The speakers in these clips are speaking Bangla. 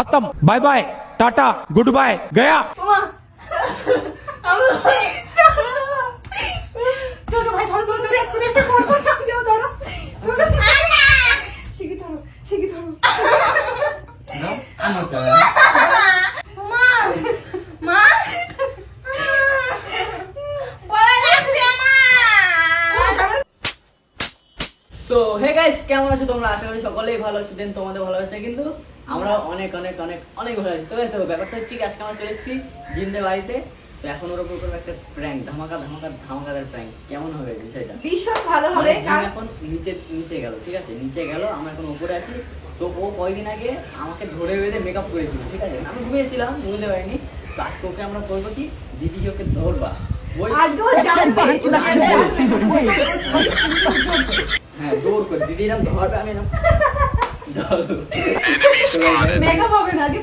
खत्म, bye bye, tata, goodbye, गया। সো হে গাইস, কেমন আছো তোমরা? আশা করি সকলেই ভালো আছো। দেন তোমাদের ভালো আছে, কিন্তু আমরা অনেক অনেক অনেক অনেক ভালো আছি। তো দেখো, ব্যাপারটা হচ্ছে কি, আজকে আমরা চলে এসেছি জিন্দের বাড়িতে। তো এখন ওর উপর করবো একটা প্র্যাঙ্ক, ধামাকাদার প্র্যাঙ্ক। কেমন হবে বিষয়টা? ভীষণ ভালো হবে। এখন নিচে গেল, ঠিক আছে, নিচে গেল, আমরা এখন উপরে আছি। তো ও কয়েকদিন আগে আমাকে ধরে বেঁধে মেকআপ করেছিল, ঠিক আছে, আমি ঘুমিয়েছিলাম, বুঝতে পারিনি। তো আজকে ওকে আমরা করবো কি, দিদিকে ওকে ধরবা, হ্যাঁ জোর করে দিদি এরকম ধরবে, আমি এরকম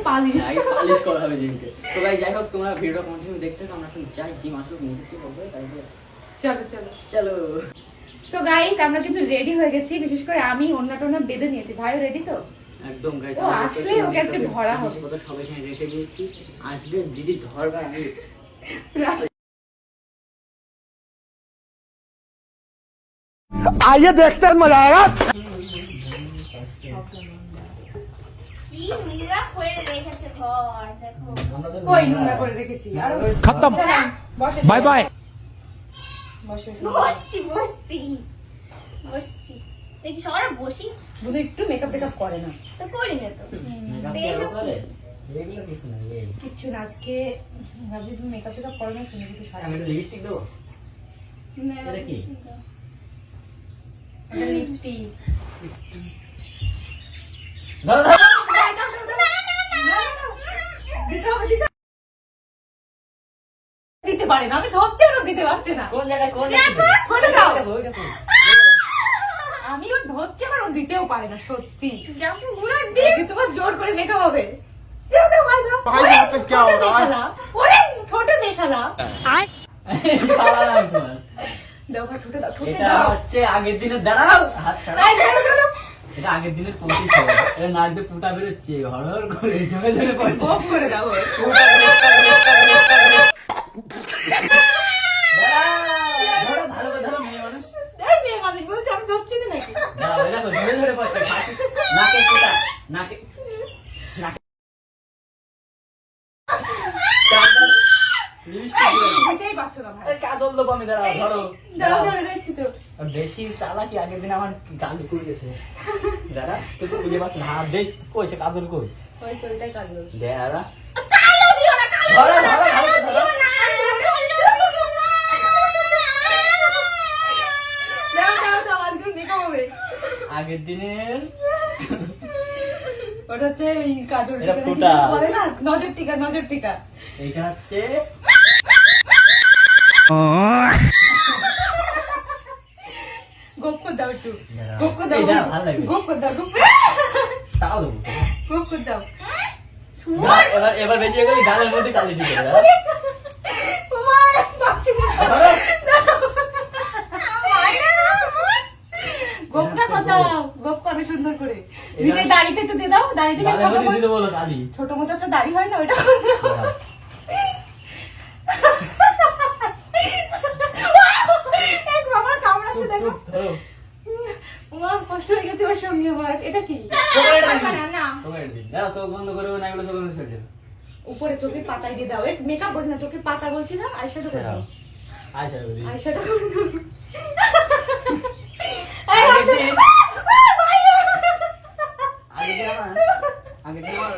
পালিশ করা হবে জিমকে। তো ভাই যাই হোক, তোমরা ভিডিওটা কন্টিনিউ দেখতে থাকো। আমরা এখন যাই, জিম আসুক, নিচে কি বলবে তাই চলো। সো গাইস, আমরা কিন্তু রেডি হয়ে গেছি। বিশেষ করে আমি ওন্না বেঁধে নিয়েছি। ভাইও রেডি তো? একদম গাইস, ও আসলে ওকে আজকে ধরা হবে। কত সব এখানে রেখে দিয়েছি, আসবে দিদি ধরবে। আমি आइए देखते हैं, मजा आएगा। खत्म, बाय बाय। একটু মেকআপ টেকআপ করে না কিচ্ছু না। আজকে ভাবছি তুমি মেকআপ টেকআপ করো না, শুনে একটু আমি একটু লিপস্টিক দেবো। এটা কি? লিপস্টিক দিতে পারে না। আমি ধরছি না, দিতে পারছে না। কোন জায়গায় আমিও ধরছি, আমার ও দিতেও পারে না। সত্যি তোমার জোর করে মেকআপ হবে। ঠোঁটে দেশালা এটা হচ্ছে আগের দিনের, দাঁড়াও হাত ছাড়া, এটা আগের দিনের পঁচিশ হবে। এটা নাচতে পুটা বেরোচ্ছে, হড়হড় করে ঝরে ঝরে পড়ছে। করে দাও। ভালো করে ধরো, মেয়ে মানুষ। মেয়ে মানুষ বলছে, আমি ধরছি না নাকি? দেখো ঝরে ঝরে পড়ছে, নাকে পুটা, নাকে কাজল দেবো আমি, দাঁড়াও ধরো। বেশি চালাকি, আগের দিন আমার গালি করেছে। দাঁড়া, কিছু খুঁজে পাচ্ছি না, হাত দেখ কইছে কাজল কই, দাঁড়া আগের দিনের ওটা হচ্ছে কাজল, নজর টিকা। এটা হচ্ছে গোপ করে দাও, একটু ভালো লাগবে। গোপ করে দাও, তাও দেবো। গোপ করে দাও। এবার বেশি করে গালের মধ্যে কালি দিতে হবে। গোপটা কোথাও গোপ করো সুন্দর করে। নিজের দাড়িতে একটু দিয়ে দাও, দাড়িতে ছোট মতো একটা দাড়ি হয় না, ওইটা আমার কামড়াচ্ছে, দেখো কষ্ট হয়ে গেছে ওর সঙ্গে আমার। এটা কি? উপরে চোখের পাতায় দিয়ে দাও। মেকআপ বলছি না, চোখের পাতা বলছি না। আইশ্যাডো করে দাও, আইশ্যাডো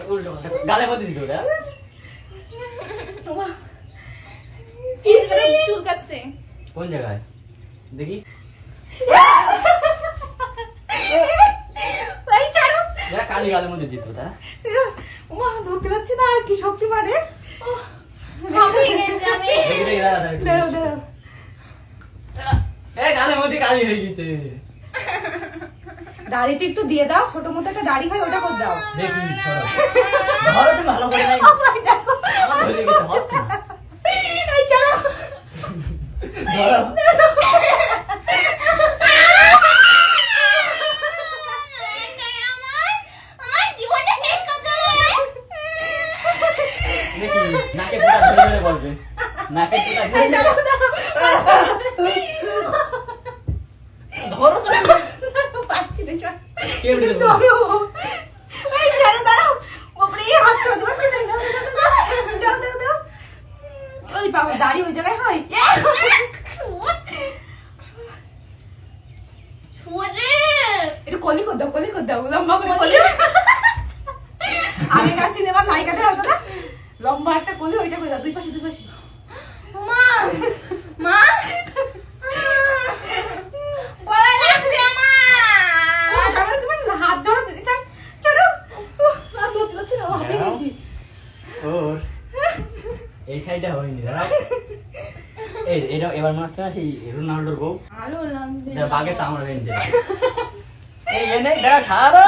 করে দাও। গালের মধ্যে দিতে হবে। চুলকাচ্ছে কোন জায়গায় দেখি? কালি গালের মধ্যে দিত, ধরতে পারছি না। আর কি শক্তি মানে, গালের মধ্যে কালি হয়ে গেছে। দাড়িতে একটু দিয়ে দাও, ছোট মোটো একটা দাড়ি হয়, ওটা করে দাও। দেখি ধরো, তুমি ভালো করে নাই, ধরে গেছে, হচ্ছে না। ধরো আসবে নাকের ফুটা ধরো তো পাচ্ছি না চল। কে উঠে দেবো? ধরো। এই ছেড়ে দাও। বাপরে, এই হাত ছাড়তে পারছি না। দাও, দাও, দাও, দাও। ওই বাবা, দাড়ি ওই জায়গায় হয়? একটু কলি করে দাও, কলি করে দাও। লম্বা করে কলি। আগেকার সিনেমার নায়িকাদের হতো না? লম্বা একটা কলি, ওইটা করে দাও। দুই পাশে, দুই পাশে। মা মা গলা লাগছে আমার তারপরে তোমার হাত ধরো, চলো। হাত ধরতে পারছি না, হাঁপিয়ে গেছি। ওর এই সাইডে হয়নি দাঁড়াও এই এটা এবার মনে হচ্ছে না সেই রোনাল্ডোর বউ আলো লাগছে এটা বাঘের সামনে বেঁধে এই এনে দাঁড়া সারা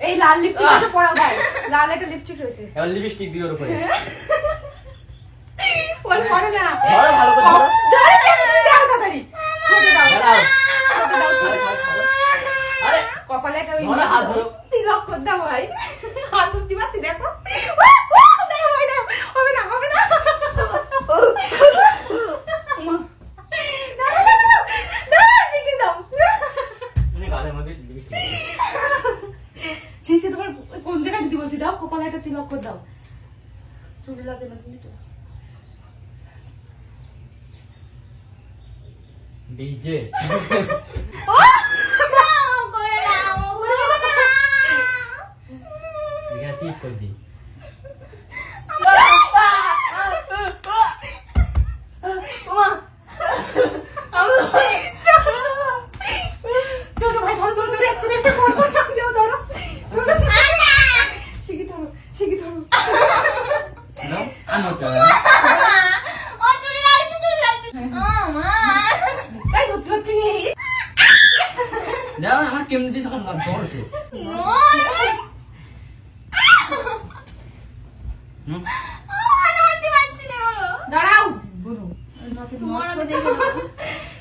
এই লাল লিপস্টিকটা পরা ভাই, লাল একটা লিপস্টিক রয়েছে। এবার লিপস্টিক দিয়ে ওর উপরে ওর পরে না। ধরো ভালো করে ধরো দাঁড়াও, দাও তাড়াতাড়ি। ঠোঁটে দাও, দাঁড়াও ঠোঁটে দাও, ঠোঁটে দাও। আরে কপালে একটা ওই ধরো, হাত ধরো। তিলক করে দাও ভাই। হাত ধরতে পারছি, দেখো। দাঁড়াও ভাই, দাও। হবে না, হবে না। দাঁড়াও, দাঁড়াও, দাঁড়াও, শিখিয়ে দাও। মানে গালের মধ্যে লিপস্টিক ছি, ছি, তোমার কোন জায়গায় দিতে বলছি? দাও, কপালে একটা তিলক করে দাও। চুলি লাগে না, তুমি তো। ডিজে করে নাও করে নাও এটা টিপ করে দি ধরো ভাই, ধরো, ধরো, ধরো, একটু একটা করবো না, যাও, ধরো, ধরো। শিখি ধরো, শিখি ধরো। নাও আনো তো ও চুরি লাগছে মা এই ধরতে পারছি না। দাও আমার টিম দিতে তখন ধরছে হুম দাঁড়াও, বলো।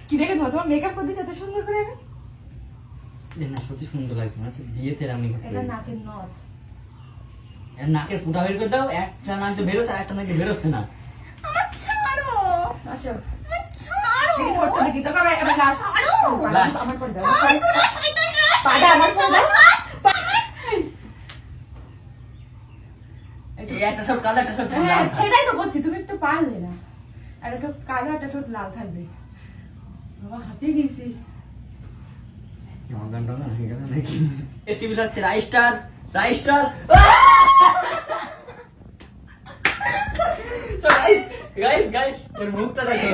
কি দেখে ধর, তোমার মেকআপ করে দিচ্ছে এত সুন্দর করে? না সত্যি সুন্দর লাগছে মানে হচ্ছে বিয়েতে আমি এটা নাকের নথ। নাকের ফুটা বের করে দাও একটা নাক তো বেরোচ্ছে আর একটা নাকে বেরোচ্ছে না আসো, দেখি ঠোঁটটা দেখি, তোকে এবার লাস্ট। Last. আমার করে দাও, পাটা আমার করে দাও। এই একটা সব কালো একটা সব হ্যাঁ, লাল সেটাই তো বলছি, তুমি একটু পারলে না। আর একটা কালো, একটা ঠোঁট লাল থাকবে। বাবা, হাঁপিয়ে গেছি। গানটা না হয়ে গেল নাকি এসটিভি হচ্ছে রাইস্টার রাইস্টার সো গাইস গাইস গাইস এর মুখটা দেখো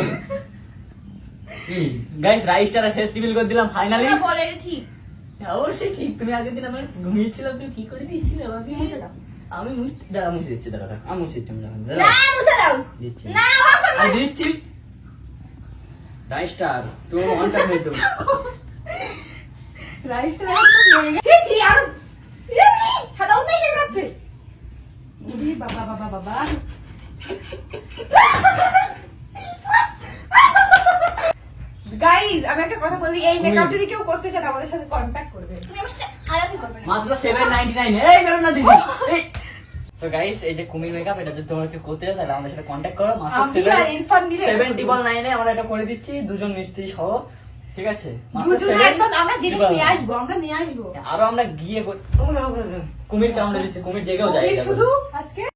এই গাইস রাইস্টার ফেস্টিভ্যাল করে দিলাম ফাইনালি বলে এটা ঠিক অবশ্যই ঠিক তুমি আগের দিন আমার ঘুমিয়েছিল তুমি কি করে দিয়েছিলে আমাকে মুছে দাও। আমি মুছে দিচ্ছি দাঁড়া আমি মুছে দিচ্ছি না মুছে দাও দিচ্ছি না ও করবে আমি দিচ্ছি রাইস্টার তুমি অনটা নেই তো রাইসটা একদম লেগে গেছে। ছি, ছি, আর সাদা উঠেই লেগে যাচ্ছে। ইরে বাবা, বাবা, বাবা। গাইজ, আমি একটা কথা বলি, এই মেকআপ যদি কেউ করতে চান আমাদের সাথে কন্ট্যাক্ট করবে। তুমি আমার সাথে আলাদা করবে না মাত্র 799 এই বেরো না দিদি এই সো গাইস এই যে কুমির মেকআপ এটা যদি তোমরা কেউ করতে চাও তাহলে আমাদের সাথে কন্টাক্ট করো মাত্র আমি আর ইরফান মিলে 799 এ আমরা এটা করে দিচ্ছি দুজন মিস্ত্রি সহ ঠিক আছে মাত্র দুজন 7 একদম আমরা জিনিস নিয়ে আসবো, আমরা নিয়ে আসবো। আরো আমরা গিয়ে কুমির কামড়ে দিচ্ছি কুমির জেগেও যায় শুধু আজকে